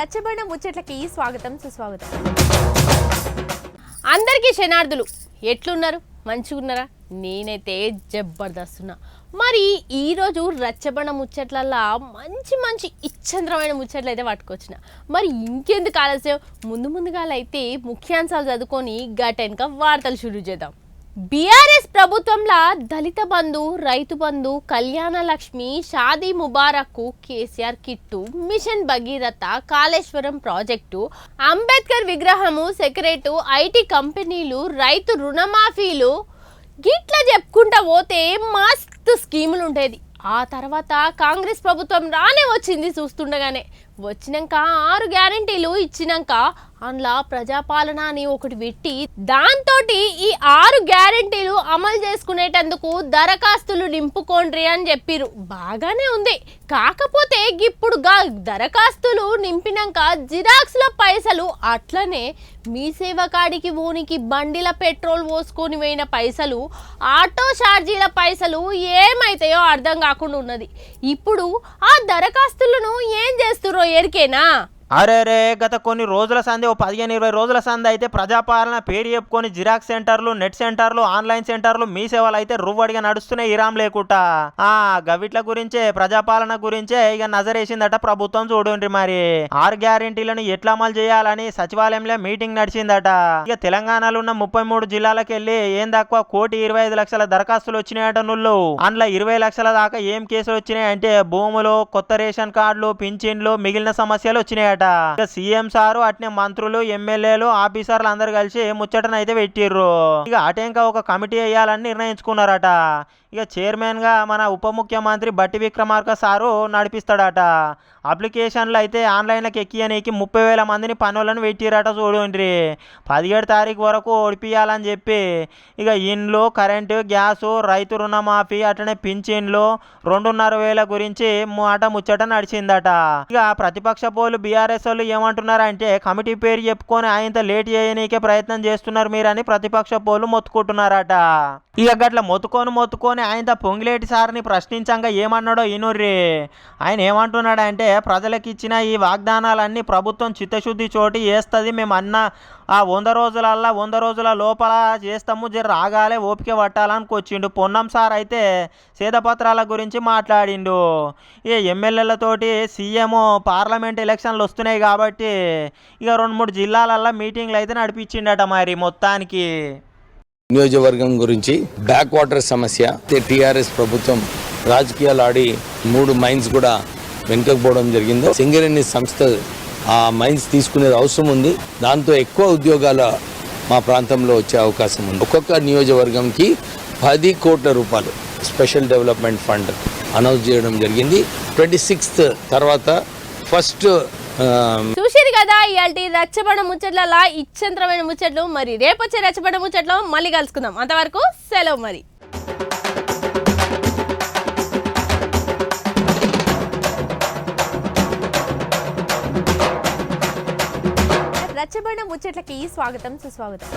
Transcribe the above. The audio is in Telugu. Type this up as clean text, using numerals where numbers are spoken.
రచ్చబండ ముచ్చట్లకి స్వాగతం సుస్వాగతం. అందరికీ శనార్థులు ఎట్లున్నారు? మంచిగున్నారా? నేనైతే జబర్దస్త్ ఉన్నా. మరి ఈరోజు రచ్చబండ ముచ్చట్లల్లా మంచి మంచి ఇచ్చంద్రమైన ముచ్చట్లు అయితే పట్టుకొచ్చిన. మరి ఇంకెందుకు ఆలస్యం, ముందుగా అయితే ముఖ్యాంశాలు చదువుకొని గటెనక వార్తలు షురూ చేద్దాం. బీఆర్ఎస్ ప్రభుత్వంలో దళిత బంధు, Rythu Bandhu, Kalyana Lakshmi, Shaadi Mubarak, KCR kit, mission Bhagiratha, Kaleshwaram project, Ambedkar విగ్రహము, సెక్రటరీ, ఐటీ కంపెనీలు, రైతు రుణమాఫీలు గిట్లా చెప్పుకుంటా పోతే మస్తు స్కీములు ఉండేది. ఆ తర్వాత కాంగ్రెస్ ప్రభుత్వం రానే వచ్చింది. చూస్తుండగానే వచ్చినాక 6 గ్యారంటీలు ఇచ్చినాక అందులో ప్రజాపాలన అని ఒకటి పెట్టి దాంతో ఈ 6 గ్యారంటీలు అమలు చేసుకునేటందుకు దరఖాస్తులు నింపుకోండి అని చెప్పిరు. బాగానే ఉంది. కాకపోతే ఇప్పుడు దరఖాస్తులు నింపినాక జిరాక్స్ల పైసలు, అట్లనే మీ సేవ కాడికి ఊనికి బండిల పెట్రోల్ పోసుకొని పోయిన పైసలు, ఆటో ఛార్జీల పైసలు ఏమైతాయో అర్థం కాకుండా ఉన్నది. ఇప్పుడు ఆ దరఖాస్తులను ఏం చేస్తురో ఎరికేనా? అరే గత కొన్ని రోజుల సంది, 15-20 రోజుల సంది అయితే ప్రజాపాలన పేరు చెప్పుకొని జిరాక్స్ సెంటర్లు, నెట్ సెంటర్లు, ఆన్లైన్ సెంటర్లు, మీ సేవలు అయితే రువ్వడిగా నడుస్తున్నాయి. ఇరాం లేకుట గవిట్ల గురించే, ప్రజాపాలన గురించే ఇక నజరేసిందట ప్రభుత్వం. చూడండి మరి 6 గ్యారెంటీలను ఎట్లా అమలు చేయాలని సచివాలయంలో మీటింగ్ నడిచిందట. ఇక తెలంగాణలో ఉన్న 33 జిల్లాలకు వెళ్ళి ఏం తక్కువ 1,25,00,000 దరఖాస్తులు వచ్చినాయట. నుళ్ళు అందులో 20 లక్షల దాకా ఏం కేసులు వచ్చినాయి అంటే భూములు, కొత్త రేషన్ కార్డులు, పింఛన్లు, మిగిలిన సమస్యలు వచ్చినాయట. సీఎం సారు అట్నే మంత్రులు, ఎమ్మెల్యేలు, ఆఫీసర్లు అందరు కలిసి ముచ్చటనైతే పెట్టిర్రు. ఇక అటేంక ఒక కమిటీ వేయాలని నిర్ణయించుకున్నారట. ఇక చైర్మన్గా మన ఉప ముఖ్యమంత్రి బట్టి విక్రమార్క సారు నడిపిస్తాడట. అప్లికేషన్లు అయితే ఆన్లైన్లోకి ఎక్కియనీకి 30,000 మందిని పనులను పెట్టిరట. చూడండి 17 తారీఖు వరకు ఓడిపియాలని చెప్పి ఇక ఇండ్లు, కరెంటు, గ్యాసు, రైతు రుణమాఫీ, అట్లనే పింఛన్లు 2,500 గురించి ముచ్చట నడిచిందట. ఇక ప్రతిపక్ష పోలు బీఆర్ఎస్ వాళ్ళు ఏమంటున్నారంటే కమిటీ పేరు చెప్పుకొని ఆయనతో లేట్ చేయనీకే ప్రయత్నం చేస్తున్నారు మీరని ప్రతిపక్ష పోలు మొత్తుకుంటున్నారట. ఇక గట్ల మొత్తుకొని ఆయనతో పొంగిలేటి సార్ని ప్రశ్నించంగా ఏమన్నాడో ఇనుర్రి. ఆయన ఏమంటున్నాడంటే ప్రజలకు ఇచ్చిన ఈ వాగ్దానాలన్నీ ప్రభుత్వం చిత్తశుద్ధి చోటి వేస్తుంది. మేము అన్న ఆ 100 రోజుల లోపల చేస్తాము, జర రాగాలే ఓపిక పట్టాలని వచ్చిండు. పొన్నం సార్ అయితే సేదపత్రాల గురించి మాట్లాడిండు. ఇక ఎమ్మెల్యేలతోటి సీఎం పార్లమెంట్ ఎలక్షన్లు వస్తున్నాయి కాబట్టి ఇక 2-3 జిల్లాలల్లో మీటింగ్లు అయితే నడిపించిండట. మరి మొత్తానికి నియోజకవర్గం గురించి బ్యాక్ వాటర్ సమస్య, టీఆర్ఎస్ ప్రభుత్వం రాజకీయాలు ఆడి 3 మైన్స్ కూడా వెనుకపోవడం జరిగింది. సింగరేణి సంస్థ ఆ మైన్స్ తీసుకునేది అవసరం ఉంది. దాంతో ఎక్కువ ఉద్యోగాలు మా ప్రాంతంలో వచ్చే అవకాశం ఉంది. ఒక్కొక్క నియోజకవర్గంకి 10 కోట్ల రూపాయలు స్పెషల్ డెవలప్మెంట్ ఫండ్ అనౌన్స్ చేయడం జరిగింది. 26th తర్వాత ఫస్ట్ చూసిరు కదా ఇయాల్టి రచ్చబండ ముచ్చట్ల ఇచ్చంత్రమైన ముచ్చట్లు. మరి రేపొచ్చే రచ్చబండ ముచ్చట్లో మళ్ళీ కలుసుకుందాం. అంతవరకు సెలవు. మరి రచ్చబండ ముచ్చట్లకి స్వాగతం సుస్వాగతం.